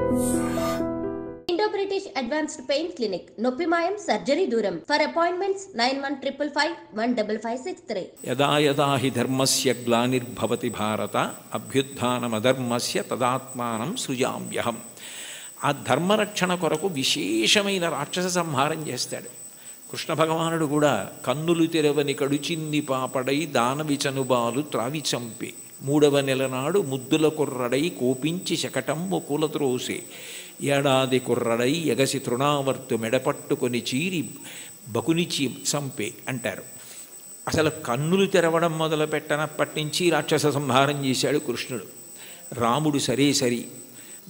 Indo-British Advanced Pain Clinic, Noppimayam Surgery Duram. For appointments 9155515563. యదా యదా హి ధర్మస్య గ్లానిర్భవతి భారత అభ్యుత్థానమధర్మస్య తదాత్మానం సృజామ్యహం. ఆ ధర్మరక్షణ కొరకు విశేషమైన రాక్షస సంహారం చేస్తాడు కృష్ణ భగవానుడు కూడా. కన్నులు తెరవని కడుచిన్ని పాపడై దానవిచనుబాలు త్రావి చంపే, మూడవ నెల నాడు ముద్దుల కుర్రడై కోపించి శకటమ్ము కూలత్రోసే, ఏడాది కుర్రడై ఎగసి తృణావర్తు మెడపట్టుకొని చీరి బకునిచి చంపే అంటారు. అసలు కన్నులు తెరవడం మొదలుపెట్టనప్పటి నుంచి రాక్షస సంహారం చేశాడు కృష్ణుడు. రాముడు సరే సరి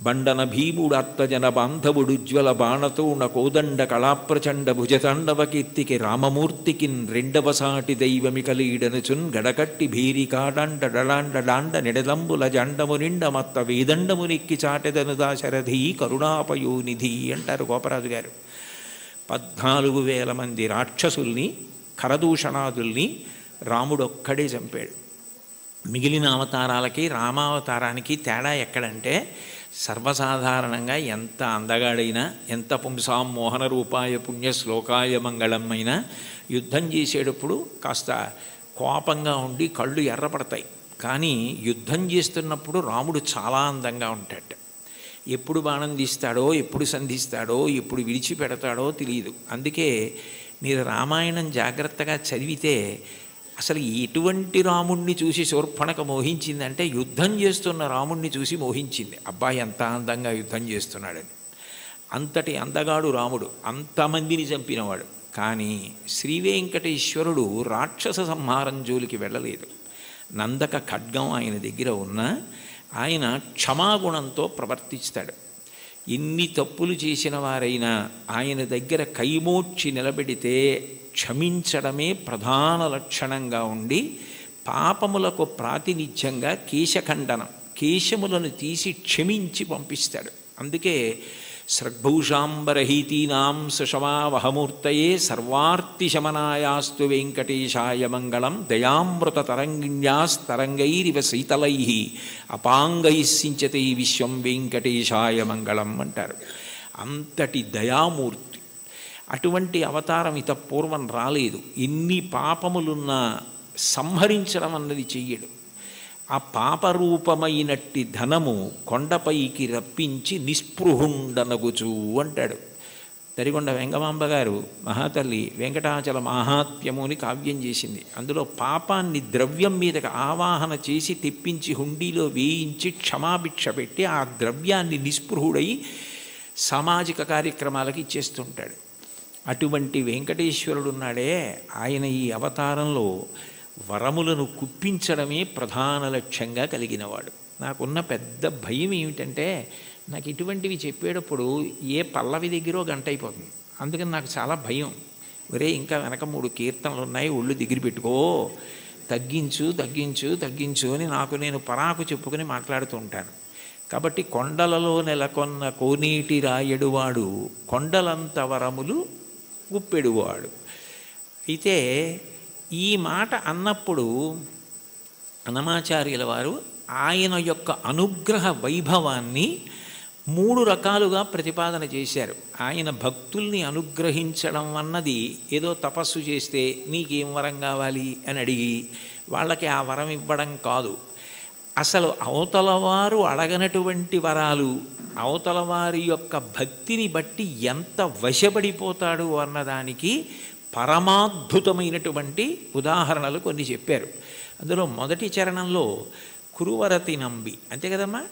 బండన భీముడు అత్తజన బాంధవుడు ఉజ్వల బాణతోణ కోదండ కళాప్రచండ భుజతాండవ కీర్తికి రామమూర్తికిన్ రెండవ సాటి దైవమికలీడనుచున్ గడకట్టి భీరికాడాండ డడాండ డాండ నిడదంబుల జండము నిండ మత్త వేదండము నెక్కి చాటెదను దాశరథి కరుణాపయోనిధి అంటారు గోపరాజు గారు. 14,000 మంది రాక్షసుల్ని కరదూషణాదుల్ని రాముడొక్కడే చంపాడు. మిగిలిన అవతారాలకి రామావతారానికి తేడా ఎక్కడంటే, సర్వసాధారణంగా ఎంత అందగాడైనా, ఎంత పుంసాం మోహన రూపాయ పుణ్య శ్లోకాయ మంగళం అయినా యుద్ధం చేసేటప్పుడు కాస్త కోపంగా ఉండి కళ్ళు ఎర్రపడతాయి. కానీ యుద్ధం చేస్తున్నప్పుడు రాముడు చాలా అందంగా ఉంటాడు. ఎప్పుడు బాణం తీస్తాడో, ఎప్పుడు సంధిస్తాడో, ఎప్పుడు విడిచిపెడతాడో తెలియదు. అందుకే మీరు రామాయణం జాగ్రత్తగా చదివితే అసలు ఎటువంటి రాముణ్ణి చూసి శూర్పణఖ మోహించిందంటే, యుద్ధం చేస్తున్న రాముణ్ణి చూసి మోహించింది. అబ్బాయి ఎంత అందంగా యుద్ధం చేస్తున్నాడని. అంతటి అందగాడు రాముడు, అంతమందిని చంపినవాడు. కానీ శ్రీవేంకటేశ్వరుడు రాక్షస సంహారం జోలికి వెళ్ళలేదు. నందక ఖడ్గం ఆయన దగ్గర ఉన్న ఆయన క్షమాగుణంతో ప్రవర్తిస్తాడు. ఎన్ని తప్పులు చేసిన వారైనా ఆయన దగ్గర కైమోడ్చి నిలబెడితే క్షమించడమే ప్రధాన లక్షణంగా ఉండి, పాపములకు ప్రాతినిధ్యంగా కేశఖండనం, కేశములను తీసి క్షమించి పంపిస్తాడు. అందుకే సృగ్భూషాంబరహీతీనాం సుషమావహమూర్తయే సర్వార్తిశమనాయాస్తు వెంకటేశాయ మంగళం దయామృత తరంగిణ్యాస్తరంగైరివ శీతలై అపాంగై సించతే విశ్వం వెంకటేశాయ మంగళం అంటారు. అంతటి దయామూర్తి. అటువంటి అవతారం ఇత పూర్వం రాలేదు. ఎన్ని పాపములున్నా సంహరించడం అన్నది చెయ్యడు. ఆ పాపరూపమైనట్టి ధనము కొండపైకి రప్పించి నిస్పృహుండనగుచు అంటాడు. తరిగొండ వెంగమాంబ గారు మహాతల్లి వెంకటాచల మహాత్మ్యము అని కావ్యం చేసింది. అందులో పాపాన్ని ద్రవ్యం మీదకి ఆవాహన చేసి తెప్పించి హుండీలో వేయించి క్షమాభిక్ష పెట్టి ఆ ద్రవ్యాన్ని నిస్పృహుడై సామాజిక కార్యక్రమాలకు ఇచ్చేస్తుంటాడు. అటువంటి వెంకటేశ్వరుడు ఉన్నాడే, ఆయన ఈ అవతారంలో వరములను కుప్పించడమే ప్రధాన లక్ష్యంగా కలిగినవాడు. నాకున్న పెద్ద భయం ఏమిటంటే, నాకు ఇటువంటివి చెప్పేటప్పుడు ఏ పల్లవి దగ్గరో గంట అయిపోతుంది. అందుకని నాకు చాలా భయం. ఒరే ఇంకా వెనక 3 కీర్తనలు ఉన్నాయి, ఒళ్ళు దగ్గర పెట్టుకో, తగ్గించు తగ్గించు తగ్గించు అని నాకు నేను పరాకు చెప్పుకొని మాట్లాడుతూ ఉంటాను. కాబట్టి కొండలలో నెలకొన్న కోనేటి రాయడువాడు కొండలంత వరములు గుప్పెడువాడు. అయితే ఈ మాట అన్నప్పుడు అన్నమాచార్యుల వారు ఆయన యొక్క అనుగ్రహ వైభవాన్ని 3 రకాలుగా ప్రతిపాదన చేశారు. ఆయన భక్తుల్ని అనుగ్రహించడం అన్నది ఏదో తపస్సు చేస్తే నీకేం వరం కావాలి అని అడిగి వాళ్ళకి ఆ వరం ఇవ్వడం కాదు. అసలు అవతలవారు అడగనటువంటి వరాలు, అవతల వారి యొక్క భక్తిని బట్టి ఎంత వశపడిపోతాడు అన్నదానికి పరమాద్భుతమైనటువంటి ఉదాహరణలు కొన్ని చెప్పారు. అందులో మొదటి చరణంలో కురువరతి నంబి, అంతే కదమ్మా,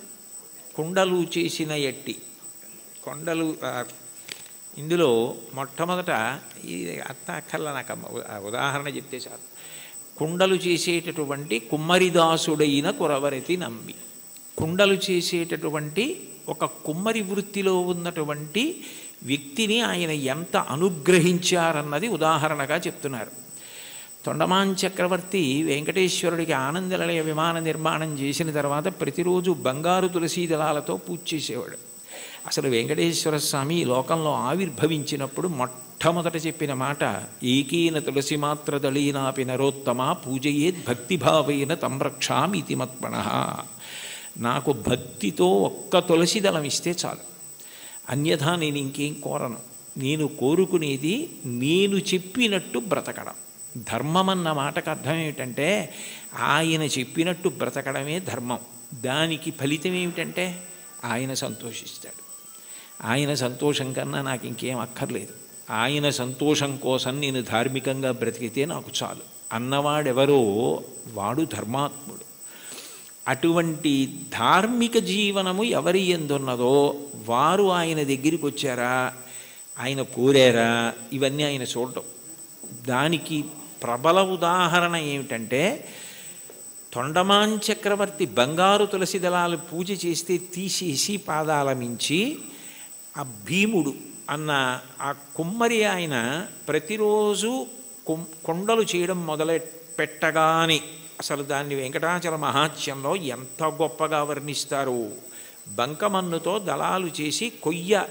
కుండలు చేసిన ఎట్టి కొండలు. ఇందులో మొట్టమొదట ఈ అత్త అక్కర్ల నాకు ఉదాహరణ చెప్తే చాలు. కుండలు చేసేటటువంటి కుమ్మరిదాసుడైన కురవరతి నంబి, కుండలు చేసేటటువంటి ఒక కుమ్మరి వృత్తిలో ఉన్నటువంటి వ్యక్తిని ఆయన ఎంత అనుగ్రహించారన్నది ఉదాహరణగా చెప్తున్నారు. తొండమాన్ చక్రవర్తి వెంకటేశ్వరుడికి ఆనందనిలయ విమాన నిర్మాణం చేసిన తర్వాత ప్రతిరోజు బంగారు తులసీ దళాలతో పూజ చేసేవాడు. అసలు వెంకటేశ్వర స్వామి లోకంలో ఆవిర్భవించినప్పుడు మొట్టమొదట చెప్పిన మాట, ఏకేన తులసి మాత్ర దళీనాపి నరోత్తమ పూజయేద్ భక్తిభావేన తంరక్షామి ఇతి మత్పణః. నాకు భక్తితో ఒక్క తులసి దళం ఇస్తే చాలు, అన్యథా నేను ఇంకేం కోరను. నేను కోరుకునేది నేను చెప్పినట్టు బ్రతకడం. ధర్మం అన్న మాటకు అర్థం ఏమిటంటే ఆయన చెప్పినట్టు బ్రతకడమే ధర్మం. దానికి ఫలితం ఏమిటంటే ఆయన సంతోషిస్తాడు. ఆయన సంతోషం కన్నా నాకు ఇంకేం అక్కర్లేదు. ఆయన సంతోషం కోసం నేను ధార్మికంగా బ్రతికితే నాకు చాలు అన్నవాడెవరో వాడు ధర్మాత్ముడు. అటువంటి ధార్మిక జీవనము ఎవరి ఎందున్నదో వారు ఆయన దగ్గరికి వచ్చారా, ఆయన కోరారా, ఇవన్నీ ఆయన చూడటం. దానికి ప్రబల ఉదాహరణ ఏమిటంటే తొండమాన్ చక్రవర్తి బంగారు తులసి దళాలు పూజ చేస్తే తీసేసి పాదాల మించి ఆ భీముడు అన్న ఆ కుమ్మరి ఆయన ప్రతిరోజు కొండలు చేయడం పెట్టగానే అసలు దాన్ని వెంకటాచల మహాత్యంలో ఎంత గొప్పగా వర్ణిస్తారు. బంకమన్నుతో దళాలు చేసి కొయ్య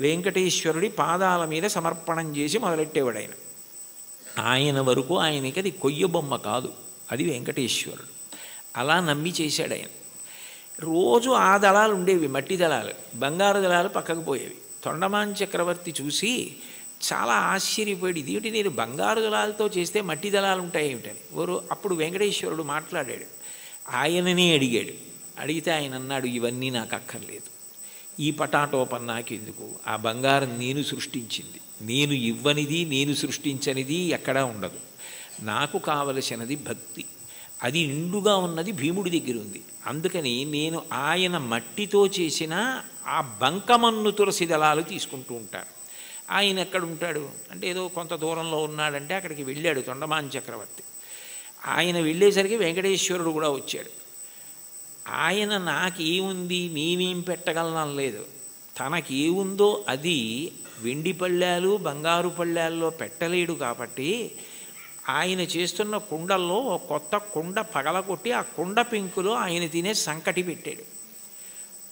వెంకటేశ్వరుడి పాదాల మీద సమర్పణం చేసి మొదలెట్టేవాడు ఆయన. ఆయన వరకు ఆయనకి అది కొయ్య బొమ్మ కాదు, అది వెంకటేశ్వరుడు. అలా నమ్మి చేశాడు ఆయన. రోజు ఆ దళాలు ఉండేవి, మట్టి దళాలు. బంగారు దళాలు పక్కకు పోయేవి. తొండమాన్ చక్రవర్తి చూసి చాలా ఆశ్చర్యపోయాడు. ఇదేమిటి, నేను బంగారు దళాలతో చేస్తే మట్టి దళాలు ఉంటాయి ఏమిటని. అప్పుడు వెంకటేశ్వరుడు మాట్లాడాడు. ఆయననే అడిగాడు. అడిగితే ఆయన అన్నాడు, ఇవన్నీ నాకు అక్కర్లేదు, ఈ పటాటోపం నాకెందుకు, ఆ బంగారం నేను సృష్టించింది, నేను ఇవ్వనిది నేను సృష్టించనిది ఎక్కడా ఉండదు. నాకు కావలసినది భక్తి, అది నిండుగా ఉన్నది భీముడి దగ్గర ఉంది. అందుకని నేను ఆయన మట్టితో చేసిన ఆ బంకమన్ను తులసి దళాలు తీసుకుంటూ ఉంటాను. ఆయన ఎక్కడ ఉంటాడు అంటే ఏదో కొంత దూరంలో ఉన్నాడంటే అక్కడికి వెళ్ళాడు తొండమాన్ చక్రవర్తి. ఆయన వెళ్ళేసరికి వెంకటేశ్వరుడు కూడా వచ్చాడు. ఆయన నాకేముంది నేనేం పెట్టగలను లేదు, తనకేముందో అది వెండి పళ్ళాలు బంగారు పళ్ళాల్లో పెట్టలేడు. కాబట్టి ఆయన చేస్తున్న కుండల్లో కొత్త కుండ పగలగొట్టి ఆ కుండ పెంకులో ఆయన తినే సంకటి పెట్టాడు.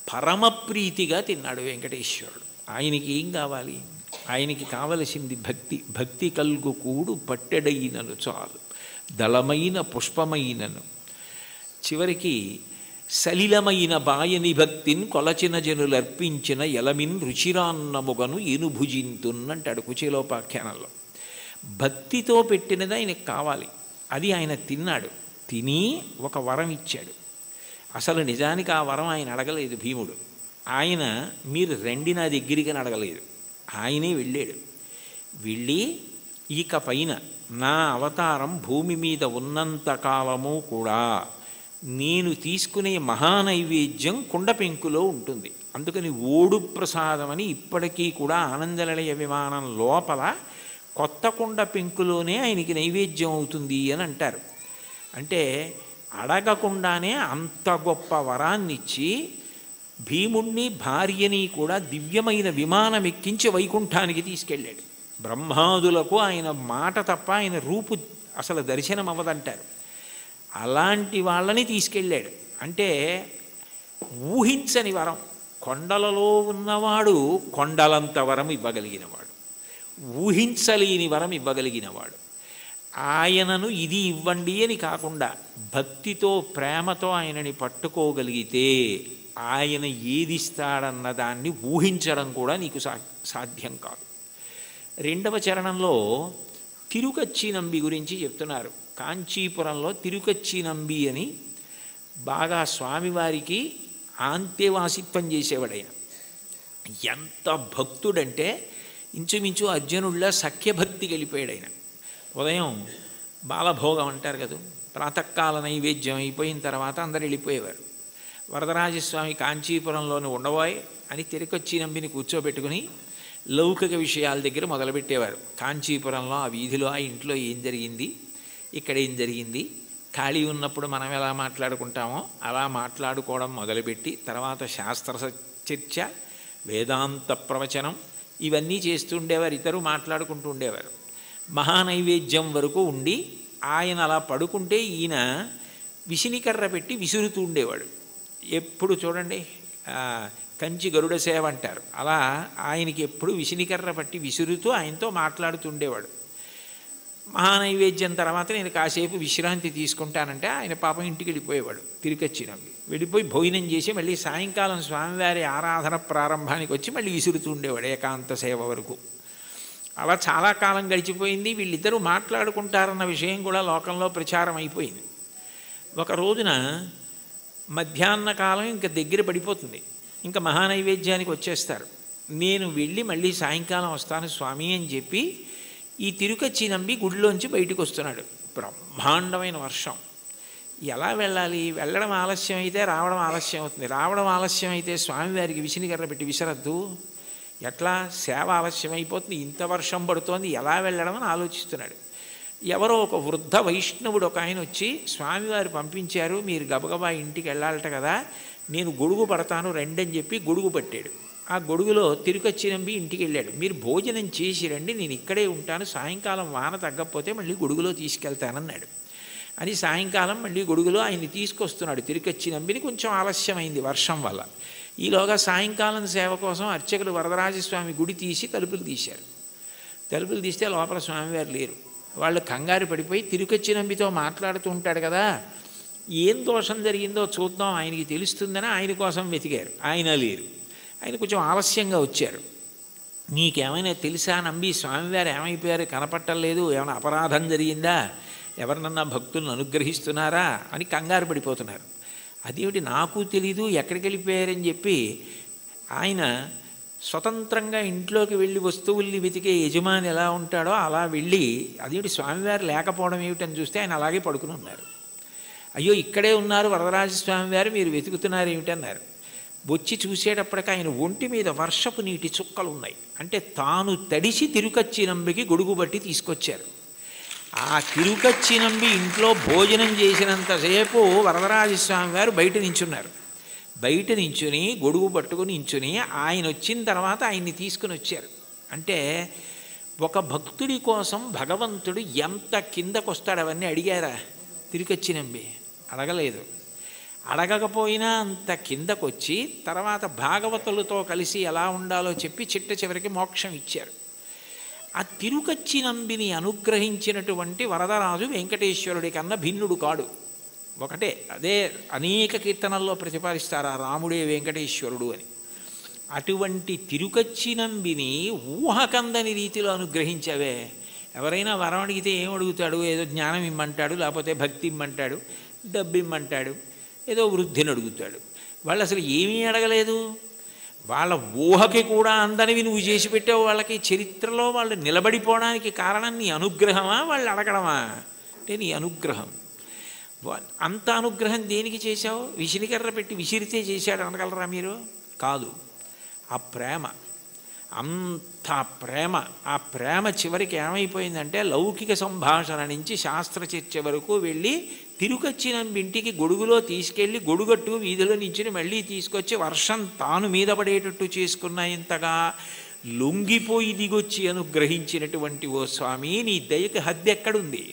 పరమప్రీతిగా తిన్నాడు వెంకటేశ్వరుడు. ఆయనకి ఏం కావాలి, ఆయనకి కావలసింది భక్తి. భక్తి కల్గు కూడు పట్టెడైనను చాలు, దళమైన పుష్పమైనను. చివరికి సలిలమైన బాయని భక్తిన్ కొలచిన జనులర్పించిన ఎలమిన్ రుచిరాన్నముగను ఏనుభుజింతున్నంటాడు కుచేలోపాఖ్యానంలో. భక్తితో పెట్టినది ఆయనకు కావాలి, అది ఆయన తిన్నాడు. తిని ఒక వరం ఇచ్చాడు. అసలు నిజానికి ఆ వరం ఆయన అడగలేదు భీముడు. ఆయన మీరు రండి నా దగ్గరికి అని అడగలేదు, ఆయనే వెళ్ళాడు. వెళ్ళి ఇక పైన నా అవతారం భూమి మీద ఉన్నంత కాలము కూడా నేను తీసుకునే మహానైవేద్యం కుండ పెంకులో ఉంటుంది. అందుకని ఓడు ప్రసాదం అని ఇప్పటికీ కూడా ఆనందనిలయ విమానం లోపల కొత్త కుండ పెంకులోనే ఆయనకి నైవేద్యం అవుతుంది అని అంటారు. అంటే అడగకుండానే అంత గొప్ప వరాన్నిచ్చి భీముణ్ణి భార్యని కూడా దివ్యమైన విమానం ఎక్కించి వైకుంఠానికి తీసుకెళ్ళాడు. బ్రహ్మాదులకు ఆయన మాట తప్ప ఆయన రూపు అసలు దర్శనం అవ్వదంటారు. అలాంటి వాళ్ళని తీసుకెళ్ళాడు. అంటే ఊహించని వరం. కొండలలో ఉన్నవాడు కొండలంత వరం ఇవ్వగలిగినవాడు, ఊహించలేని వరం ఇవ్వగలిగినవాడు. ఆయనను ఇది ఇవ్వండి అని కాకుండా భక్తితో ప్రేమతో ఆయనని పట్టుకోగలిగితే ఆయన ఏదిస్తాడన్న దాన్ని ఊహించడం కూడా నీకు సాధ్యం కాదు. రెండవ చరణంలో తిరుకచ్చి నంబి గురించి చెప్తున్నారు. కాంచీపురంలో తిరుకచ్చి నంబి అని బాగా స్వామివారికి ఆంతేవాసిత్వం చేసేవాడు ఆయన. ఎంత భక్తుడంటే ఇంచుమించు అర్జునుడిలా సఖ్యభక్తికి వెళ్ళిపోయాడు ఆయన. ఉదయం బాలభోగం అంటారు కదా, ప్రాతకాల నైవేద్యం అయిపోయిన తర్వాత అందరు వెళ్ళిపోయేవారు. వరదరాజస్వామి కాంచీపురంలోని ఉండబోయ్ అని తిరుకొచ్చి నంబిని కూర్చోబెట్టుకుని లౌకిక విషయాల దగ్గర మొదలుపెట్టేవారు. కాంచీపురంలో ఆ వీధిలో ఆ ఇంట్లో ఏం జరిగింది, ఇక్కడ ఏం జరిగింది, ఖాళీ ఉన్నప్పుడు మనం ఎలా మాట్లాడుకుంటామో అలా మాట్లాడుకోవడం మొదలుపెట్టి తర్వాత శాస్త్ర చర్చ, వేదాంత ప్రవచనం ఇవన్నీ చేస్తూ ఉండేవారు. ఇతరు మాట్లాడుకుంటూ ఉండేవారు. మహానైవేద్యం వరకు ఉండి ఆయన అలా పడుకుంటే ఈయన విసినికర్ర పెట్టి విసురుతూ ఉండేవాడు. ఎప్పుడు చూడండి కంచి గరుడ సేవ అంటారు, అలా ఆయనకి ఎప్పుడు విసినికర్ర పట్టి విసురుతూ ఆయనతో మాట్లాడుతూ ఉండేవాడు. మహానైవేద్యం తర్వాత నేను కాసేపు విశ్రాంతి తీసుకుంటానంటే ఆయన పాపం ఇంటికి వెళ్ళిపోయేవాడు. తిరిగొచ్చినవి వెళ్ళిపోయి భోజనం చేసి మళ్ళీ సాయంకాలం స్వామివారి ఆరాధన ప్రారంభానికి వచ్చి మళ్ళీ విసురుతూ ఉండేవాడు ఏకాంత సేవ వరకు. అలా చాలా కాలం గడిచిపోయింది. వీళ్ళిద్దరూ మాట్లాడుకుంటారన్న విషయం కూడా లోకంలో ప్రచారం అయిపోయింది. ఒక రోజున మధ్యాహ్న కాలం ఇంకా దగ్గర పడిపోతుంది, ఇంకా మహానైవేద్యానికి వచ్చేస్తారు. నేను వెళ్ళి మళ్ళీ సాయంకాలం వస్తాను స్వామి అని చెప్పి ఈ తిరుకచ్చి నంబి గుడిలోంచి బయటకు వస్తున్నాడు. బ్రహ్మాండమైన వర్షం. ఎలా వెళ్ళాలి? వెళ్ళడం ఆలస్యం అయితే రావడం ఆలస్యం అవుతుంది. రావడం ఆలస్యం అయితే స్వామివారికి విసినిగర్ర పెట్టి విసరద్దు, ఎట్లా సేవ ఆలస్యం అయిపోతుంది, ఇంత వర్షం పడుతోంది, ఎలా వెళ్ళడం అని ఆలోచిస్తున్నాడు. ఎవరో ఒక వృద్ధ వైష్ణవుడు ఒక ఆయన వచ్చి, స్వామివారు పంపించారు, మీరు గబగబా ఇంటికి వెళ్ళాలట కదా, నేను గొడుగు పడతాను రండి అని చెప్పి గొడుగు పట్టాడు. ఆ గొడుగులో తిరుకచ్చి నంబి ఇంటికి వెళ్ళాడు. మీరు భోజనం చేసి రండి, నేను ఇక్కడే ఉంటాను, సాయంకాలం వాన తగ్గకపోతే మళ్ళీ గొడుగులో తీసుకెళ్తానన్నాడు. అని సాయంకాలం మళ్ళీ గొడుగులో ఆయన్ని తీసుకొస్తున్నాడు తిరుకచ్చి నంబిని. కొంచెం ఆలస్యమైంది వర్షం వల్ల. ఈలోగా సాయంకాలం సేవ కోసం అర్చకులు వరదరాజస్వామి గుడి తీసి తలుపులు తీశారు. తలుపులు తీస్తే లోపల స్వామివారు లేరు. వాళ్ళు కంగారు పడిపోయి తిరుకచ్చి నంబితో మాట్లాడుతూ ఉంటాడు కదా, ఏం దోషం జరిగిందో చూద్దాం ఆయనకి తెలుస్తుందని ఆయన కోసం వెతికారు. ఆయన లేరు. ఆయన కొంచెం ఆలస్యంగా వచ్చారు. నీకేమైనా తెలుసా నంబి, స్వామివారు ఏమైపోయారు, కనపట్టలేదు, ఏమైనా అపరాధం జరిగిందా, ఎవరినన్నా భక్తులను అనుగ్రహిస్తున్నారా అని కంగారు పడిపోతున్నారు. అదేమిటి నాకు తెలీదు, ఎక్కడికి వెళ్ళిపోయారని చెప్పి ఆయన స్వతంత్రంగా ఇంట్లోకి వెళ్ళి వస్తువుల్ని వెతికే యజమాని ఎలా ఉంటాడో అలా వెళ్ళి, అదేమిటి స్వామివారు లేకపోవడం ఏమిటని చూస్తే ఆయన అలాగే పడుకుని ఉన్నారు. అయ్యో ఇక్కడే ఉన్నారు వరదరాజస్వామివారు, మీరు వెతుకుతున్నారు ఏమిటన్నారు. వచ్చి చూసేటప్పటికి ఆయన ఒంటి మీద వర్షపు నీటి చుక్కలు ఉన్నాయి. అంటే తాను తడిసి తిరుకచ్చి నంబికి గొడుగు బట్టి తీసుకొచ్చారు. ఆ తిరుకచ్చి నంబి ఇంట్లో భోజనం చేసినంతసేపు వరదరాజస్వామి వారు బయట నించున్నారు. బయట నించుని గొడుగు పట్టుకుని నించుని ఆయన వచ్చిన తర్వాత ఆయన్ని తీసుకుని వచ్చారు. అంటే ఒక భక్తుడి కోసం భగవంతుడు ఎంత కిందకొస్తాడు అవన్నీ అడిగారా తిరుకచ్చి నంబి? అడగలేదు. అడగకపోయినా అంత కిందకొచ్చి తర్వాత భాగవతులతో కలిసి ఎలా ఉండాలో చెప్పి చిట్ట చివరికి మోక్షం ఇచ్చారు. ఆ తిరుకచ్చి నంబిని అనుగ్రహించినటువంటి వరదరాజు వెంకటేశ్వరుడి కన్నా భిన్నుడు కాడు. ఒకటే, అదే అనేక కీర్తనల్లో ప్రతిపాదిస్తారు ఆ రాముడే వెంకటేశ్వరుడు అని. అటువంటి తిరుకచ్చి నంబిని ఊహకందని రీతిలో అనుగ్రహించవే. ఎవరైనా వరం అడిగితే ఏం అడుగుతాడు? ఏదో జ్ఞానం ఇమ్మంటాడు, లేకపోతే భక్తి ఇమ్మంటాడు, డబ్బు ఇమ్మంటాడు, ఏదో వృద్ధిని అడుగుతాడు. వాళ్ళు అసలు ఏమీ అడగలేదు. వాళ్ళ ఊహకి కూడా అందనివి నువ్వు చేసి పెట్టావు. వాళ్ళకి చరిత్రలో వాళ్ళు నిలబడిపోవడానికి కారణం నీ అనుగ్రహమా, వాళ్ళు అడగడమా? అంటే నీ అనుగ్రహం. అంత అనుగ్రహం దేనికి చేశావు? విసిరికర్ర పెట్టి విసిరితే చేశాడు అనగలరా మీరు? కాదు. ఆ ప్రేమ, అంత ప్రేమ. ఆ ప్రేమ చివరికి ఏమైపోయిందంటే లౌకిక సంభాషణ నుంచి శాస్త్ర చర్చ వరకు వెళ్ళి తిరుకచ్చి నంబి ఇంటికి గొడుగులో తీసుకెళ్ళి గొడుగట్టు వీధిలో నుంచి మళ్ళీ తీసుకొచ్చి వర్షం తాను మీద పడేటట్టు చేసుకున్న ఇంతగా లొంగిపోయి దిగొచ్చి అనుగ్రహించినటువంటి ఓ స్వామి, నీ దయకి హద్దు ఎక్కడుంది?